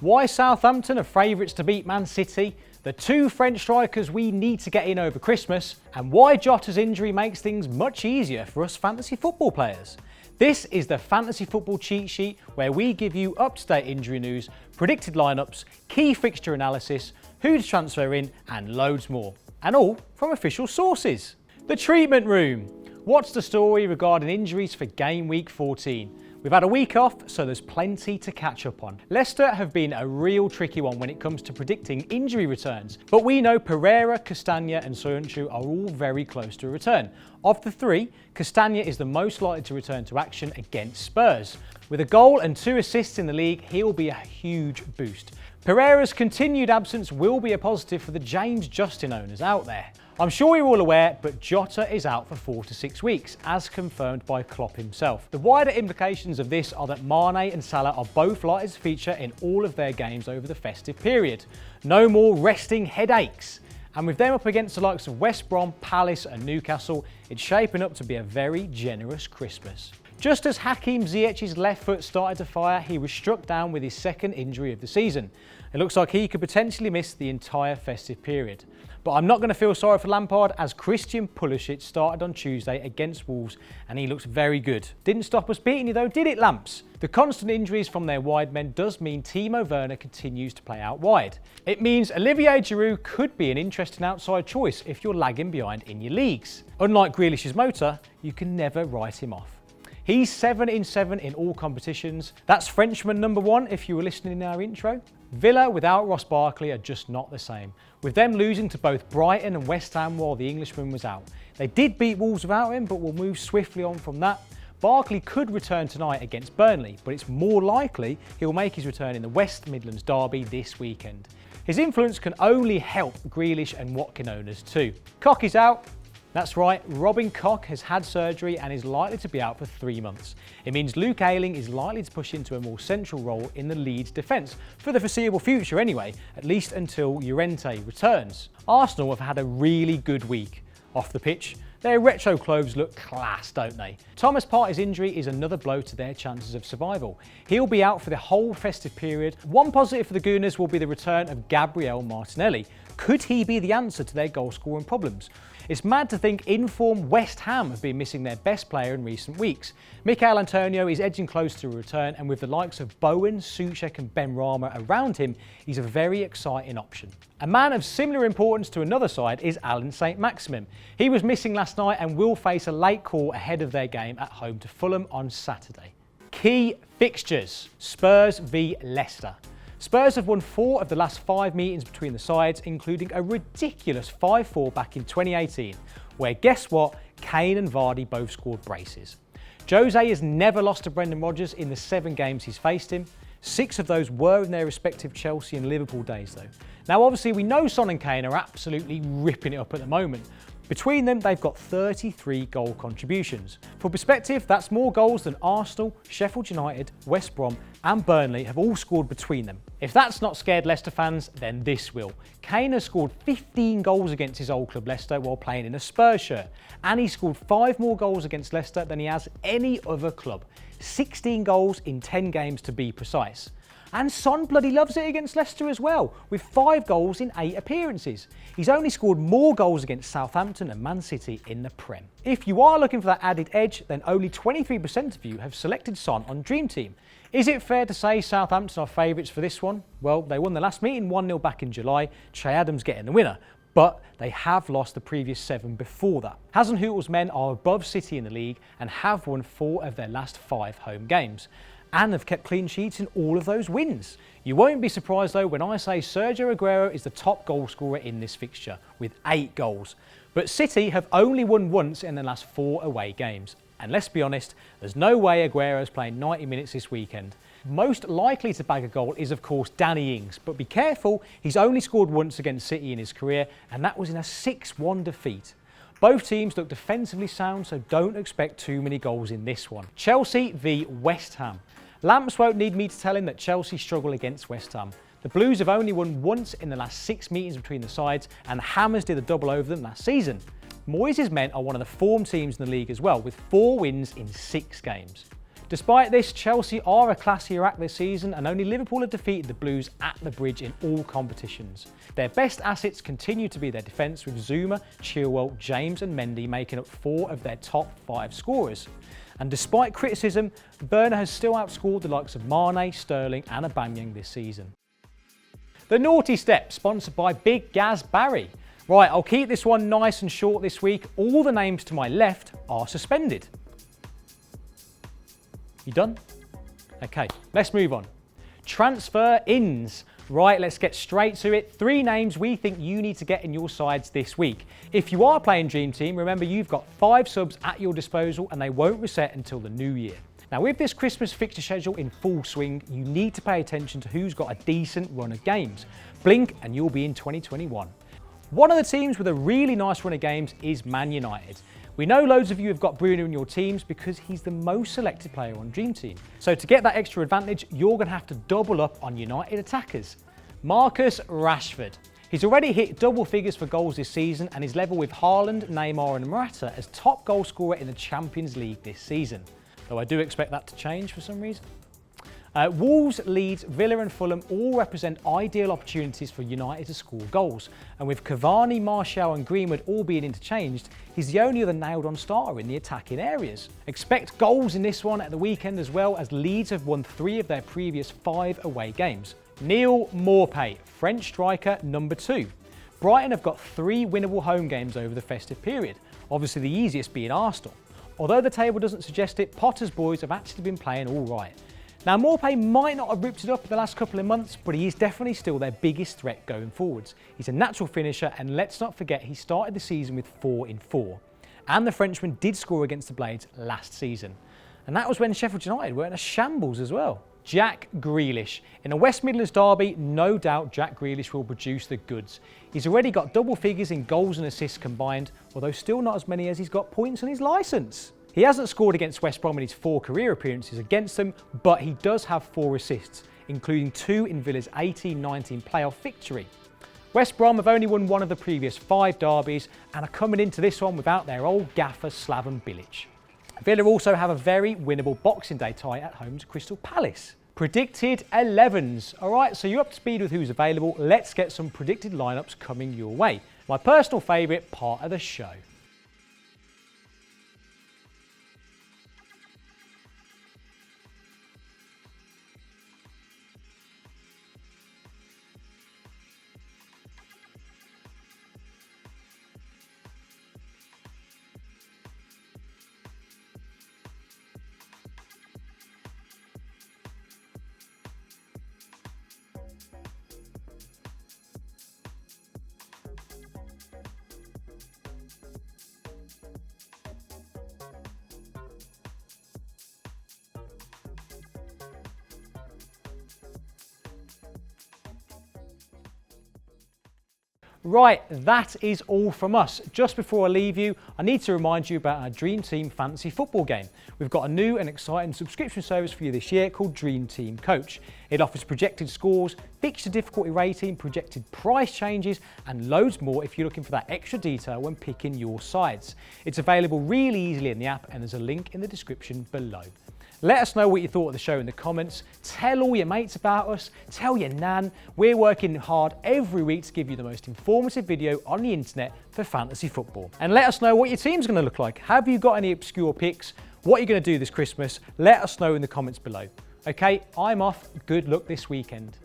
Why Southampton are favourites to beat Man City, the two French strikers we need to get in over Christmas, and why Jota's injury makes things much easier for us fantasy football players. This is the Fantasy Football Cheat Sheet, where we give you up-to-date injury news, predicted lineups, key fixture analysis, who to transfer in, and loads more. And all from official sources. The treatment room. What's the story regarding injuries for game week 14? We've had a week off, so there's plenty to catch up on. Leicester have been a real tricky one when it comes to predicting injury returns, but we know Pereira, Castagna and Soyuncu are all very close to a return. Of the three, Castagna is the most likely to return to action against Spurs. With a goal and 2 assists in the league, he'll be a huge boost. Pereira's continued absence will be a positive for the James Justin owners out there. I'm sure you're all aware, but Jota is out for 4 to 6 weeks, as confirmed by Klopp himself. The wider implications of this are that Mane and Salah are both likely to feature in all of their games over the festive period. No more resting headaches. And with them up against the likes of West Brom, Palace and Newcastle, it's shaping up to be a very generous Christmas. Just as Hakim Ziyech's left foot started to fire, he was struck down with his second injury of the season. It looks like he could potentially miss the entire festive period. But I'm not going to feel sorry for Lampard, as Christian Pulisic started on Tuesday against Wolves and he looks very good. Didn't stop us beating you though, did it, Lamps? The constant injuries from their wide men does mean Timo Werner continues to play out wide. It means Olivier Giroud could be an interesting outside choice if you're lagging behind in your leagues. Unlike Grealish's motor, you can never write him off. He's 7 in 7 in all competitions. That's Frenchman number 1 if you were listening in our intro. Villa without Ross Barkley are just not the same, with them losing to both Brighton and West Ham while the Englishman was out. They did beat Wolves without him, but will move swiftly on from that. Barkley could return tonight against Burnley, but it's more likely he'll make his return in the West Midlands derby this weekend. His influence can only help Grealish and Watkin owners too. Koch is out. That's right, Robin Koch has had surgery and is likely to be out for 3 months. It means Luke Ayling is likely to push into a more central role in the Leeds defence, for the foreseeable future anyway, at least until Llorente returns. Arsenal have had a really good week. Off the pitch, their retro clothes look class, don't they? Thomas Partey's injury is another blow to their chances of survival. He'll be out for the whole festive period. One positive for the Gooners will be the return of Gabriel Martinelli. Could he be the answer to their goal-scoring problems? It's mad to think in-form West Ham have been missing their best player in recent weeks. Mikel Antonio is edging close to a return, and with the likes of Bowen, Souček and Benrahma around him, he's a very exciting option. A man of similar importance to another side is Alan Saint-Maximin. He was missing last night and will face a late call ahead of their game at home to Fulham on Saturday. Key fixtures: Spurs v Leicester. Spurs have won 4 of the last 5 meetings between the sides, including a ridiculous 5-4 back in 2018, where guess what? Kane and Vardy both scored braces. Jose has never lost to Brendan Rodgers in the 7 games he's faced him. 6 of those were in their respective Chelsea and Liverpool days though. Now obviously we know Son and Kane are absolutely ripping it up at the moment. Between them, they've got 33 goal contributions. For perspective, that's more goals than Arsenal, Sheffield United, West Brom and Burnley have all scored between them. If that's not scared Leicester fans, then this will. Kane has scored 15 goals against his old club Leicester while playing in a Spurs shirt, and he scored 5 more goals against Leicester than he has any other club. 16 goals in 10 games to be precise. And Son bloody loves it against Leicester as well, with 5 goals in 8 appearances. He's only scored more goals against Southampton and Man City in the Prem. If you are looking for that added edge, then only 23% of you have selected Son on Dream Team. Is it fair to say Southampton are favourites for this one? Well, they won the last meeting 1-0 back in July, Che Adams getting the winner, but they have lost the previous 7 before that. Hasenhüttl's men are above City in the league and have won 4 of their last 5 home games, and have kept clean sheets in all of those wins. You won't be surprised though when I say Sergio Aguero is the top goal scorer in this fixture, with 8 goals. But City have only won once in the last 4 away games. And let's be honest, there's no way Aguero's playing 90 minutes this weekend. Most likely to bag a goal is of course Danny Ings, but be careful, he's only scored once against City in his career, and that was in a 6-1 defeat. Both teams look defensively sound, so don't expect too many goals in this one. Chelsea v West Ham. Lamps won't need me to tell him that Chelsea struggle against West Ham. The Blues have only won once in the last 6 meetings between the sides, and the Hammers did a double over them last season. Moyes' men are one of the form teams in the league as well, with 4 wins in 6 games. Despite this, Chelsea are a classier act this season and only Liverpool have defeated the Blues at the Bridge in all competitions. Their best assets continue to be their defence, with Zuma, Chilwell, James and Mendy making up 4 of their top 5 scorers. And despite criticism, Werner has still outscored the likes of Mane, Sterling and Aubameyang this season. The Naughty Step, sponsored by Big Gaz Barry. Right, I'll keep this one nice and short this week. All the names to my left are suspended. You done? Okay, let's move on. Transfer-ins. Right, let's get straight to it. 3 names we think you need to get in your sides this week. If you are playing Dream Team, remember you've got 5 subs at your disposal and they won't reset until the new year. Now with this Christmas fixture schedule in full swing, you need to pay attention to who's got a decent run of games. Blink and you'll be in 2021. One of the teams with a really nice run of games is Man United. We know loads of you have got Bruno in your teams because he's the most selected player on Dream Team. So to get that extra advantage, you're going to have to double up on United attackers. Marcus Rashford. He's already hit double figures for goals this season and is level with Haaland, Neymar and Morata as top goal scorer in the Champions League this season. Though I do expect that to change for some reason. Wolves, Leeds, Villa and Fulham all represent ideal opportunities for United to score goals. And with Cavani, Martial and Greenwood all being interchanged, he's the only other nailed-on starter in the attacking areas. Expect goals in this one at the weekend as well, as Leeds have won 3 of their previous 5 away games. Neil Maupay, French striker number 2. Brighton have got 3 winnable home games over the festive period, obviously the easiest being Arsenal. Although the table doesn't suggest it, Potter's boys have actually been playing all right. Now Maupay might not have ripped it up in the last couple of months, but he is definitely still their biggest threat going forwards. He's a natural finisher and let's not forget he started the season with 4 in 4. And the Frenchman did score against the Blades last season. And that was when Sheffield United were in a shambles as well. Jack Grealish. In a West Midlands derby, no doubt Jack Grealish will produce the goods. He's already got double figures in goals and assists combined, although still not as many as he's got points on his licence. He hasn't scored against West Brom in his 4 career appearances against them, but he does have 4 assists, including 2 in Villa's 18-19 playoff victory. West Brom have only won 1 of the previous 5 derbies and are coming into this one without their old gaffer Slaven Bilic. Villa also have a very winnable Boxing Day tie at home to Crystal Palace. Predicted 11s. Alright, so you're up to speed with who's available. Let's get some predicted lineups coming your way. My personal favourite part of the show. Right, that is all from us. Just before I leave you, I need to remind you about our Dream Team fantasy football game. We've got a new and exciting subscription service for you this year called Dream Team Coach. It offers projected scores, fixture difficulty rating, projected price changes, and loads more if you're looking for that extra detail when picking your sides. It's available really easily in the app and there's a link in the description below. Let us know what you thought of the show in the comments. Tell all your mates about us. Tell your nan. We're working hard every week to give you the most informative video on the internet for fantasy football. And let us know what your team's going to look like. Have you got any obscure picks? What are you going to do this Christmas? Let us know in the comments below. Okay, I'm off. Good luck this weekend.